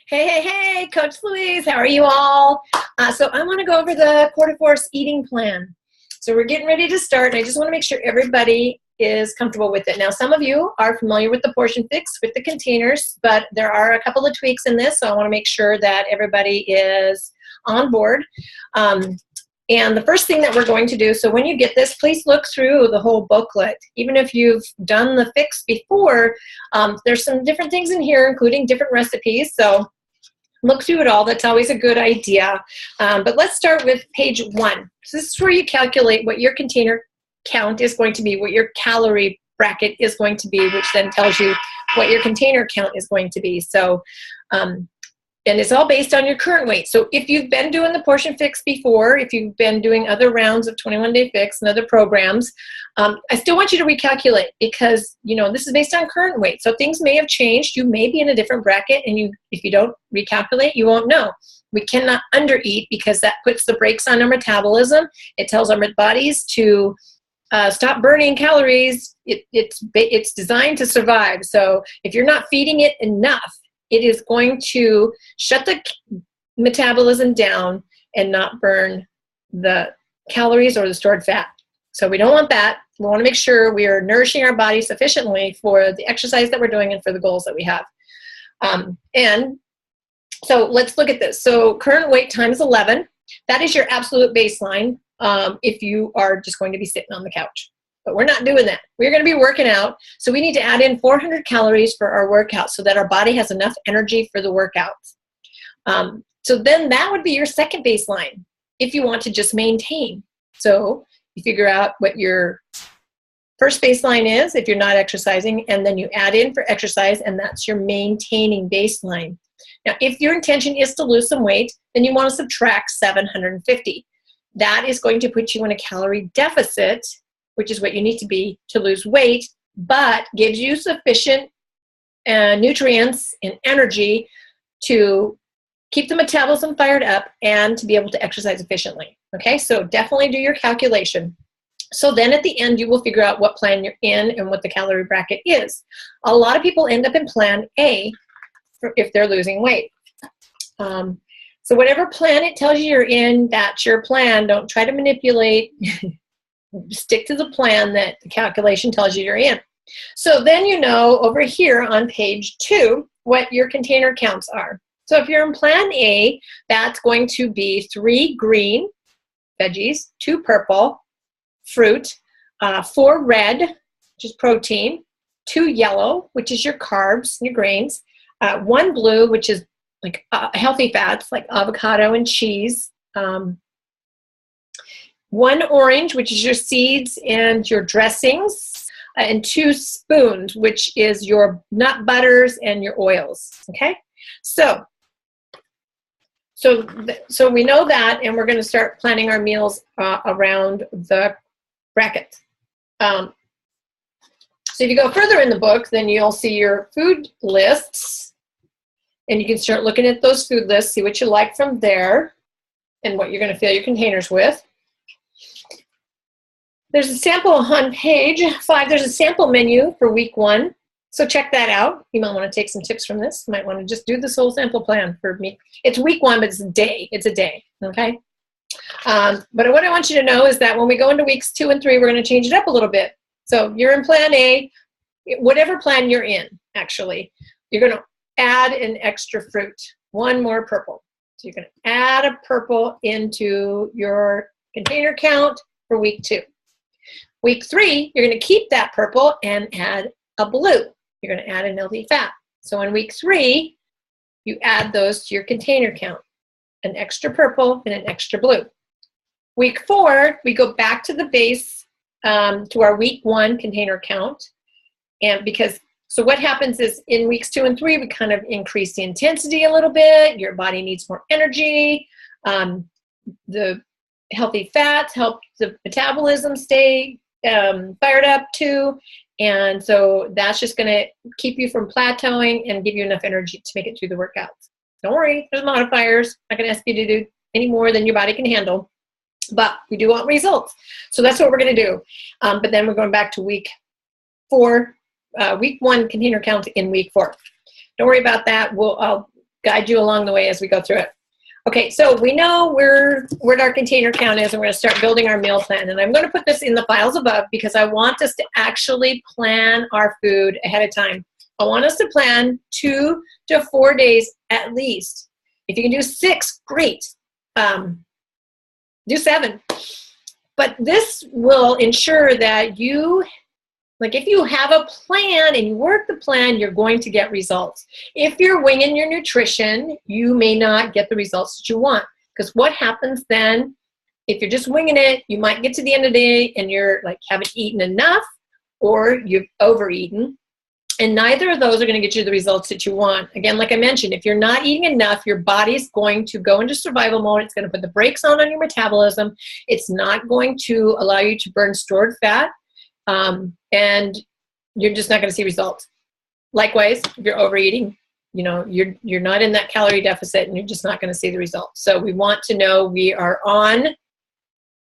Hey, hey, hey, Coach Louise, how are you all? So I want to go over the Quarter Force eating plan. So we're getting ready to start, and I just want to make sure everybody is comfortable with it. Now, some of you are familiar with the portion fix, with the containers, but there are a couple of tweaks in this, so I want to make sure that everybody is on board. And the first thing that we're going to do, so when you get this, please look through the whole booklet. Even if you've done the fix before, there's some different things in here, including different recipes, so look through it all. That's always a good idea. But let's start with page 1. So this is where you calculate what your container count is going to be, what your calorie bracket is going to be, which then tells you what your container count is going to be. So, and it's all based on your current weight. So if you've been doing the portion fix before, if you've been doing other rounds of 21-day fix and other programs, I still want you to recalculate because, you know, this is based on current weight. So things may have changed. You may be in a different bracket, and if you don't recalculate, you won't know. We cannot undereat because that puts the brakes on our metabolism. It tells our bodies to stop burning calories. It's designed to survive. So if you're not feeding it enough, it is going to shut the metabolism down and not burn the calories or the stored fat. So we don't want that. We want to make sure we are nourishing our body sufficiently for the exercise that we're doing and for the goals that we have. And so let's look at this. So current weight times 11, that is your absolute baseline if you are just going to be sitting on the couch. But we're not doing that. We're going to be working out. So we need to add in 400 calories for our workout so that our body has enough energy for the workouts. So then that would be your second baseline if you want to just maintain. So you figure out what your first baseline is if you're not exercising, and then you add in for exercise, and that's your maintaining baseline. Now, if your intention is to lose some weight, then you want to subtract 750. That is going to put you in a calorie deficit, which is what you need to be to lose weight, but gives you sufficient nutrients and energy to keep the metabolism fired up and to be able to exercise efficiently. Okay, so definitely do your calculation. So then at the end, you will figure out what plan you're in and what the calorie bracket is. A lot of people end up in plan A if they're losing weight. So whatever plan it tells you you're in, that's your plan. Don't try to manipulate. Stick to the plan that the calculation tells you you're in. So then you know over here on page 2 what your container counts are. So if you're in plan A, that's going to be 3 green veggies, 2 purple fruit, 4 red, which is protein, 2 yellow, which is your carbs and your grains, 1 blue, which is like healthy fats like avocado and cheese, 1 orange, which is your seeds and your dressings, and 2 spoons, which is your nut butters and your oils. Okay, so we know that, and we're going to start planning our meals around the bracket. So if you go further in the book, then you'll see your food lists, and you can start looking at those food lists, see what you like from there, and what you're going to fill your containers with. There's a sample on page 5. There's a sample menu for week 1. So check that out. You might want to take some tips from this. You might want to just do this whole sample plan for me. It's week 1, but it's a day. It's a day, okay? But what I want you to know is that when we go into weeks 2 and 3, we're going to change it up a little bit. So you're in plan A, whatever plan you're in, actually, you're going to add an extra fruit, 1 more purple. So you're going to add a purple into your container count for week 2. Week 3, you're going to keep that purple and add a blue. You're going to add an healthy fat. So in week 3, you add those to your container count, an extra purple and an extra blue. Week 4, we go back to the base, to our week 1 container count. And so what happens is in weeks 2 and 3, we kind of increase the intensity a little bit. Your body needs more energy. The healthy fats help the metabolism stay fired up too, and so that's just going to keep you from plateauing and give you enough energy to make it through the workouts. Don't worry, there's modifiers. I'm not going to ask you to do any more than your body can handle, but we do want results. So that's what we're going to do. But then we're going back to week 4, week 1 container count in week 4. Don't worry about that. I'll guide you along the way as we go through it. Okay, so we know what our container count is, and we're going to start building our meal plan. And I'm going to put this in the files above because I want us to actually plan our food ahead of time. I want us to plan 2 to 4 days at least. If you can do 6, great. Do 7. But this will ensure that you, like if you have a plan and you work the plan, you're going to get results. If you're winging your nutrition, you may not get the results that you want. Because what happens then, if you're just winging it, you might get to the end of the day and you're like haven't eaten enough or you've overeaten. And neither of those are going to get you the results that you want. Again, like I mentioned, if you're not eating enough, your body's going to go into survival mode. It's going to put the brakes on your metabolism. It's not going to allow you to burn stored fat. And you're just not going to see results. Likewise, if you're overeating, you know, you're not in that calorie deficit and you're just not going to see the results. So we want to know we are on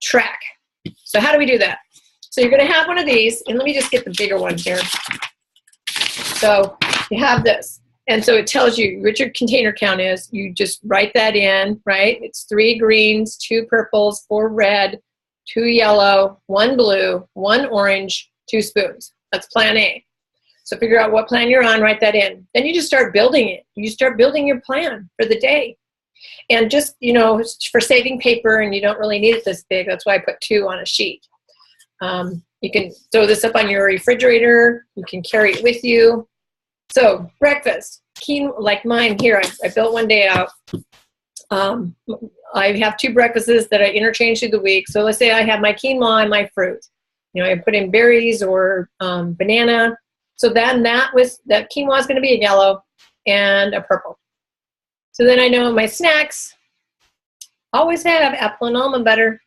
track. So how do we do that? So you're going to have one of these, and let me just get the bigger one here. So you have this, and so it tells you what your container count is. You just write that in, right? It's 3 greens, 2 purples, 4 red, 2 yellow, 1 blue, 1 orange, 2 spoons. That's plan A. So figure out what plan you're on, write that in. Then you just start building it. You start building your plan for the day. And just, you know, for saving paper, and you don't really need it this big, that's why I put 2 on a sheet. You can throw this up on your refrigerator. You can carry it with you. So breakfast, like mine here, I built one day out. I have 2 breakfasts that I interchange through the week. So let's say I have my quinoa and my fruit. You know, I put in berries or banana. So then that quinoa is going to be a yellow and a purple. So then I know my snacks always have apple and almond butter.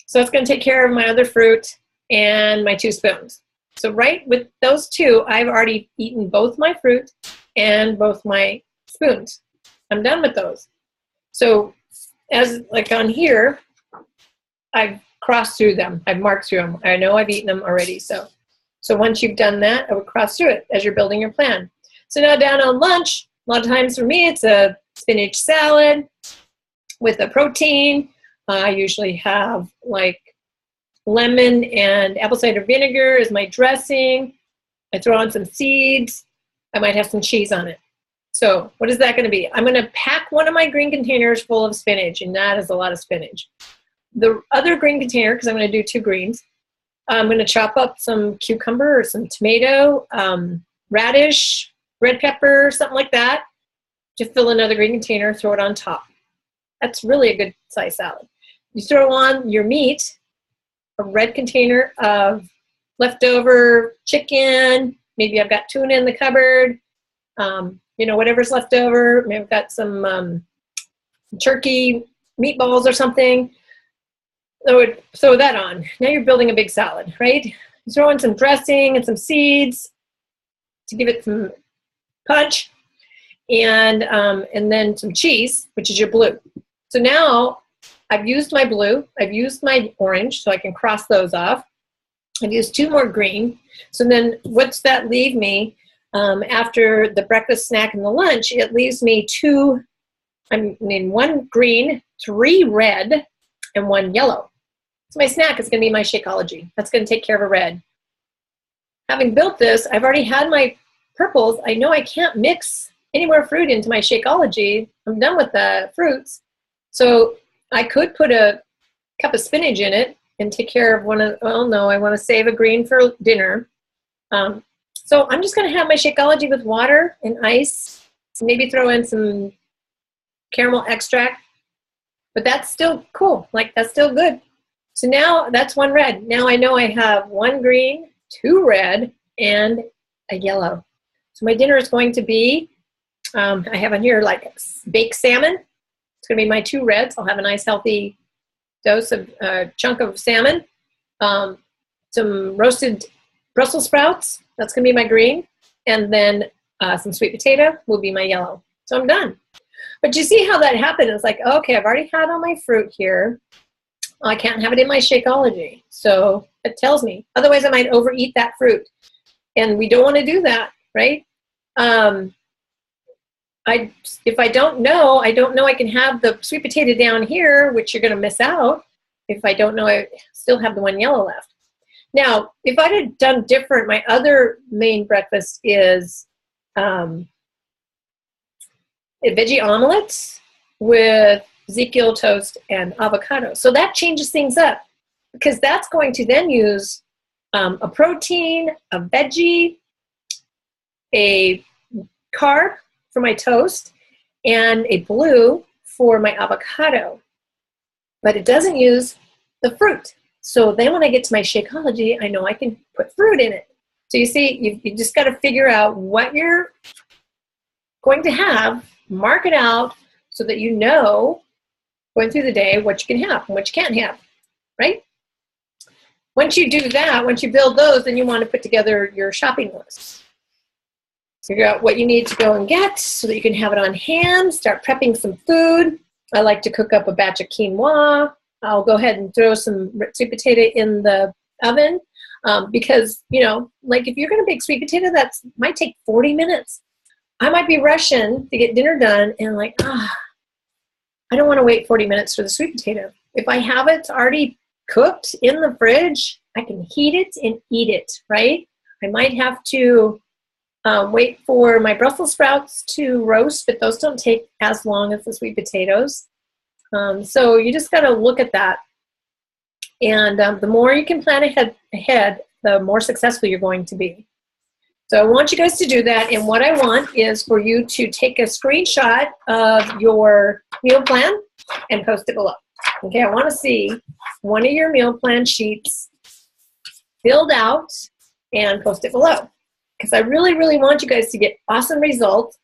So it's going to take care of my other fruit and my 2 spoons. So right with those 2, I've already eaten both my fruit and both my spoons. I'm done with those. So as like on here, I've crossed through them. I've marked through them. I know I've eaten them already. So once you've done that, I would cross through it as you're building your plan. So now down on lunch, a lot of times for me, it's a spinach salad with a protein. I usually have like lemon and apple cider vinegar is my dressing. I throw on some seeds. I might have some cheese on it. So what is that going to be? I'm going to pack one of my green containers full of spinach, and that is a lot of spinach. The other green container, because I'm going to do 2 greens, I'm going to chop up some cucumber or some tomato, radish, red pepper, something like that, to fill another green container, throw it on top. That's really a good size salad. You throw on your meat, a red container of leftover chicken. Maybe I've got tuna in the cupboard. You know, whatever's left over. Maybe I've got some turkey meatballs or something. Throw that on. Now you're building a big salad, right? You throw in some dressing and some seeds to give it some punch, and then some cheese, which is your blue. So now I've used my blue, I've used my orange, so I can cross those off. I've used 2 more green. So then what's that leave me after the breakfast, snack, and the lunch? It leaves me 1 green, 3 red, and 1 yellow. So my snack is going to be my Shakeology. That's going to take care of a red. Having built this, I've already had my purples. I know I can't mix any more fruit into my Shakeology. I'm done with the fruits. So I could put a cup of spinach in it and take care of well, no, I want to save a green for dinner. So I'm just going to have my Shakeology with water and ice, maybe throw in some caramel extract, but that's still cool. Like, that's still good. So now that's 1 red. Now I know I have 1 green, 2 red, and a yellow. So my dinner is going to be, I have on here like baked salmon. It's going to be my 2 reds. I'll have a nice healthy dose of chunk of salmon. Some roasted Brussels sprouts. That's going to be my green. And then some sweet potato will be my yellow. So I'm done. But you see how that happened? It's like, okay, I've already had all my fruit here. I can't have it in my Shakeology. So it tells me. Otherwise, I might overeat that fruit. And we don't want to do that, right? if I don't know I can have the sweet potato down here, which you're going to miss out. If I don't know, I still have the one yellow left. Now, if I had done different, my other main breakfast is a veggie omelets with Ezekiel toast and avocado. So that changes things up, because that's going to then use a protein, a veggie, a carb for my toast, and a blue for my avocado. But it doesn't use the fruit. So then when I get to my Shakeology, I know I can put fruit in it. So you see, you just got to figure out what you're going to have, mark it out so that you know going through the day what you can have and what you can't have, right? Once you do that, once you build those, then you want to put together your shopping list. Figure out what you need to go and get so that you can have it on hand. Start prepping some food. I like to cook up a batch of quinoa. I'll go ahead and throw some sweet potato in the oven because, you know, like if you're going to bake sweet potato, that might take 40 minutes. I might be rushing to get dinner done and like, I don't want to wait 40 minutes for the sweet potato. If I have it already cooked in the fridge, I can heat it and eat it, right? I might have to wait for my Brussels sprouts to roast, but those don't take as long as the sweet potatoes. So you just got to look at that. And the more you can plan ahead, the more successful you're going to be. So I want you guys to do that. And what I want is for you to take a screenshot of your meal plan and post it below. Okay, I want to see one of your meal plan sheets filled out and post it below. Because I really, really want you guys to get awesome results.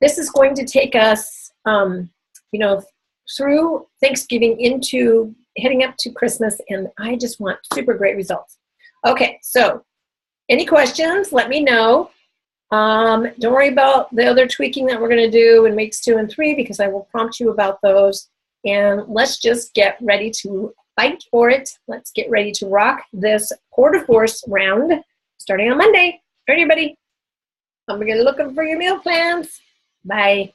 This is going to take us, you know, through Thanksgiving into heading up to Christmas, and I just want super great results. Okay, so any questions, let me know. Don't worry about the other tweaking that we're going to do in weeks 2 and 3 because I will prompt you about those. And let's just get ready to fight for it. Let's get ready to rock this quarter force round starting on Monday. All right, everybody. I'm going to look for your meal plans. Bye.